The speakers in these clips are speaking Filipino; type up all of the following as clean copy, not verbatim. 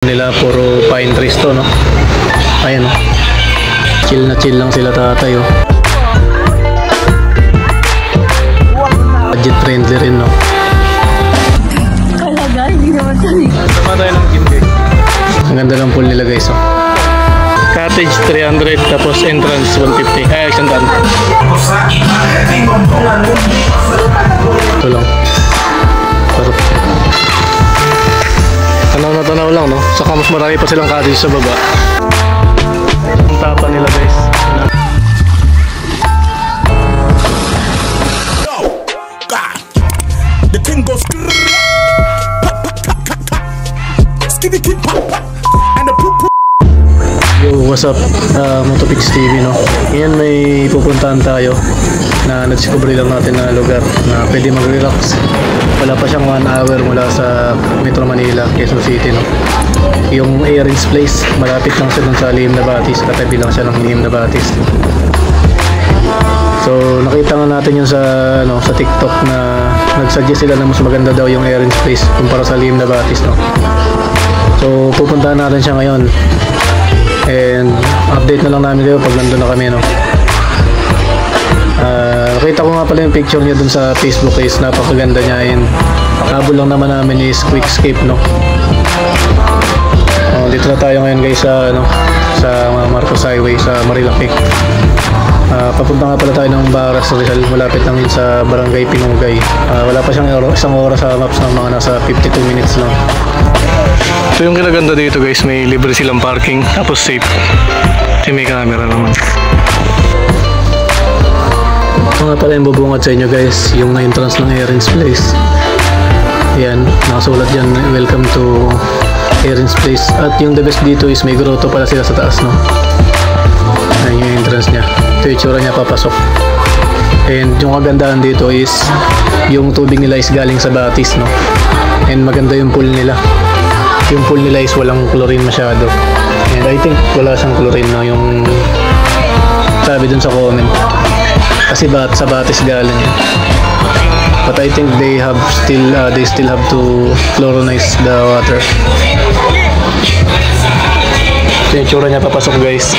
nila puro pine trees to, no? Ayan, no? Chill na chill lang sila tatay, oh. Budget friendly rin, no? Talaga, hindi naman tayo. Sama tayo ng gym, guys. Ang ganda ng pool nila, guys, oh. Cottage 300, tapos entrance 150. Ay, 100. Ito lang. Sarap. Tanaw na tanaw lang, no? Saka mas marami pa silang cottage sa baba. Ang tapa nila, guys. The thing goes and the poop. Yo, what's up? Motopix TV, no? Ngayon may pupuntahan tayo na na-discover lang natin na lugar na pwede mag-relax. Wala pa siyang 1 hour mula sa Metro Manila, Quezon City, no? Yung Aaron's Place, malapit lang siya dun sa Lihim na Batis, katabi lang siya ng Lihim na Batis. So nakita nga natin yun sa sa TikTok na nag-suggest sila na mas maganda daw yung Aaron's Place kumpara sa Lihim na Batis, no? So pupuntahan natin siya ngayon. And update na lang namin kayo pag nandun na kami, no? Nakita ko nga pala yung picture niya dun sa Facebook, guys. Napakaganda niya. And habol lang naman namin is quick escape, no? Dito na tayo ngayon, guys, sa sa Marcos Highway sa Marilaki. Papunta nga pala tayo ng Baras Rizal. Malapit lang yun sa Barangay Pinugay. Wala pa siyang isang oras sa maps, ng mga nasa 52 minutes lang. Ito yung kinaganda dito, guys, may libre silang parking tapos safe. Kasi may camera naman. Ito nga pala yung bubungad sa inyo, guys, yung entrance ng Aaron's Place. Ayan, nakasulat dyan, welcome to Aaron's Place. At yung the best dito is may grotto pala sila sa taas, no? Ayan yung entrance nya. Ito yung itsura nya papasok. And yung kagandahan dito is yung tubig nila is galing sa Batis, no? And maganda yung pool nila. Yung pool nila is walang chlorine masyado. And I think wala siyang chlorine, no? Yung sabi dun sa comment. Kasi sa Batis galing yun. But I think they still have to chlorinize the water. Ito yung tsura niya papasok, guys.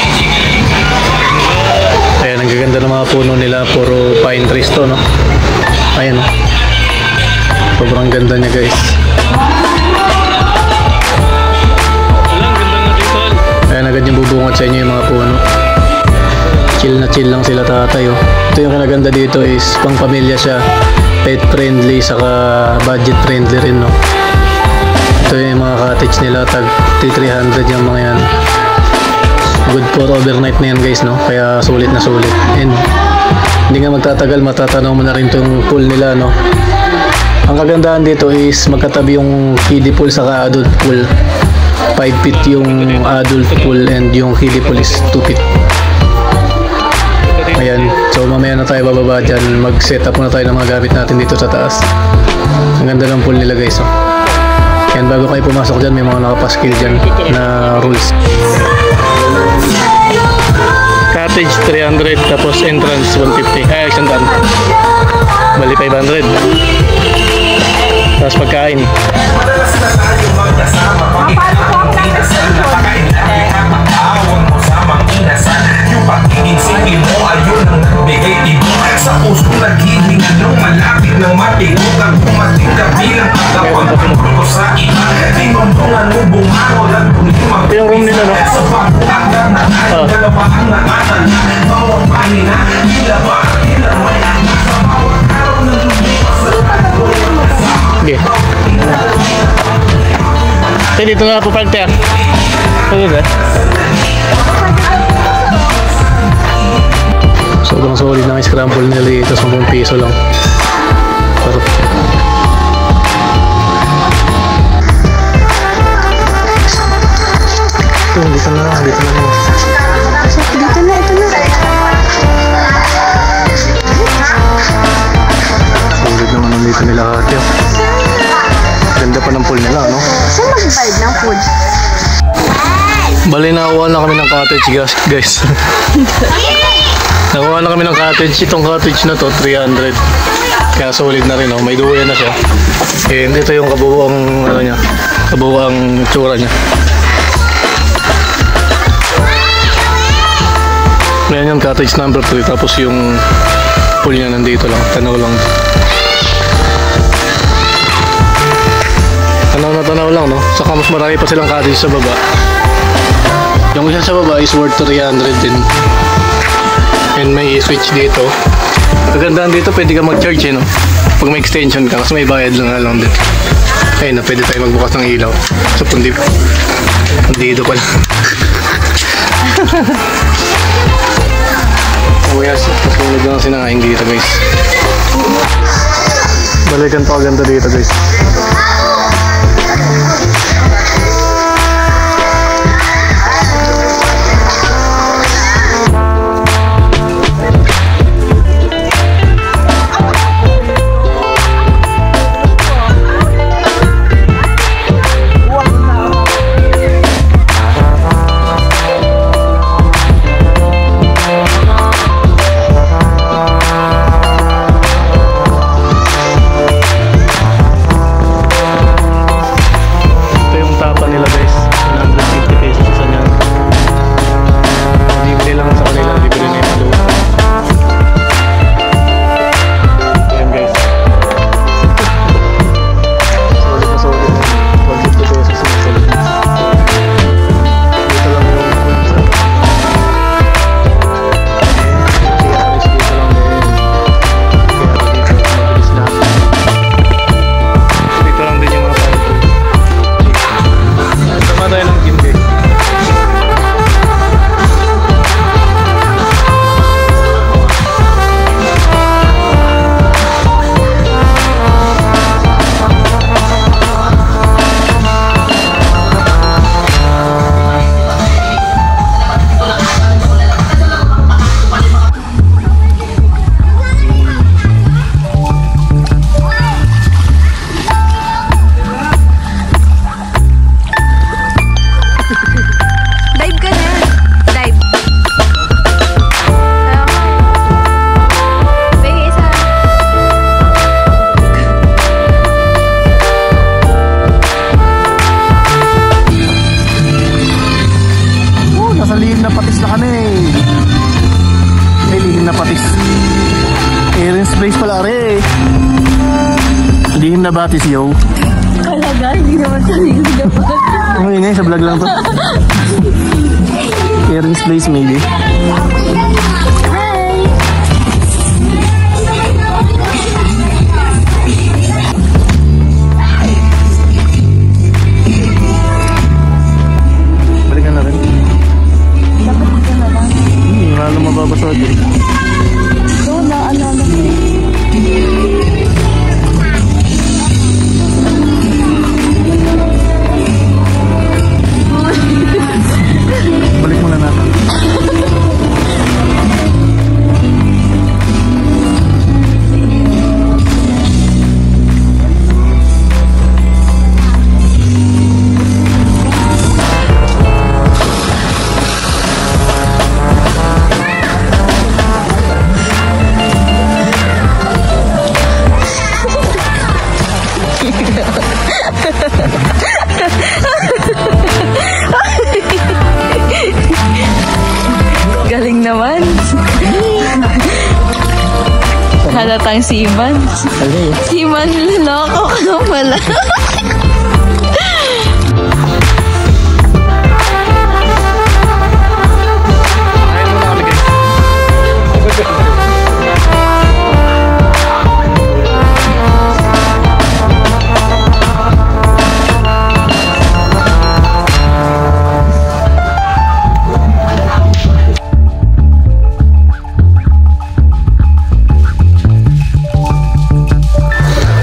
Ayan, ang gaganda ng mga puno nila. Puro pine trees to, no? Ayan, no? Sobrang ganda niya, guys. Ayan, agad yung bubungad sa inyo yung mga puno. Chill na chill lang sila tatay, oh. Ito yung kinaganda dito is pang pamilya siya, pet friendly, saka budget friendly rin, no? Ito yung mga cottage nila, tag 300 yung mga yan. Good for overnight na yan, guys, no? Kaya sulit na sulit. And hindi nga magtatagal, matatanaw mo na rin itong pool nila, no? Ang kagandahan dito is magkatabi yung kiddie pool saka adult pool. 5 feet yung adult pool and yung kiddie pool is 2 feet. Ayan, so mamaya na tayo bababa dyan. Mag-set up muna tayo ng mga gamit natin dito sa taas. Ang ganda ng pool nila, guys, oh. Ayan, bago kayo pumasok dyan, may mga nakapaskil dyan na rules. Cottage 300, tapos entrance 150. Ay, 100. Bali 500. Tapos pagkain. Yung pagiging singin mo ayun ang nagbigay ibo sa puso naghihinga ng malapit ng matigot ang pumating ka bilang pagkawag ng grupo sa iba tinundungan mo bumangon at bulimang yung room nila, no? sa pagkakagdag na tayo dalawa ang nangatal bawang panina hila ba hila may sa bawang araw ng lumipas sa Okay. So, dito na po pagter. Ito ba? Sobrang solid ng scramble nila dito, 10 piso lang. Sarap. Ito, dito na lang, dito na lang. Dito na, ito na. Solid naman ang dito nila ate. Ganda pa ng pool nila, no? Saan mag-vibe ng food? Bali, nakuha na kami ng cottage, guys. Nakuha na kami ng cottage. Itong cottage na to, 300. Kaya solid na rin, oh. May duyan na siya. And ito yung kabuuang, kabuuang tsura niya. Ayan yung cottage number 3. Tapos yung pool niya nandito lang. Tanaw lang. Tanaw lang, no? Saka mas marami pa silang cottage sa baba. Yung isa sa baba is worth 300 din. And may switch dito. Kagandaan dito, pwede ka mag-charge, no? Pag may extension ka, kasi may bayad lang din. Ayun na, pwede tayo magbukas ng ilaw. So, dito pala. Oh yes, pasunod lang sinangain dito, guys. Balikan pa ganda dito, guys. Place pala rin. Lihim na batis, yo. Talaga, hindi naman sa hindi naman. Ang ingay, sa vlog lang to. Erin's Place maybe. Balikan na rin. Dapat ito na lang. Lalo mababasa din. So, naalala ko. Balik muna natin. Galing naman. Halatang siman. Siman, loko ka pala.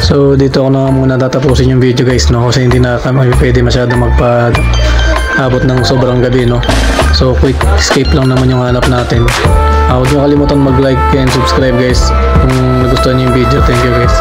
So dito ako na muna tatapusin yung video, guys, no, kasi hindi na kami pwede masyado magpa-abot ng sobrang gabi, no. So quick escape lang naman yung hanap natin. Huwag nyo kalimutan mag-like and subscribe, guys, kung nagustuhan nyo yung video. Thank you, guys.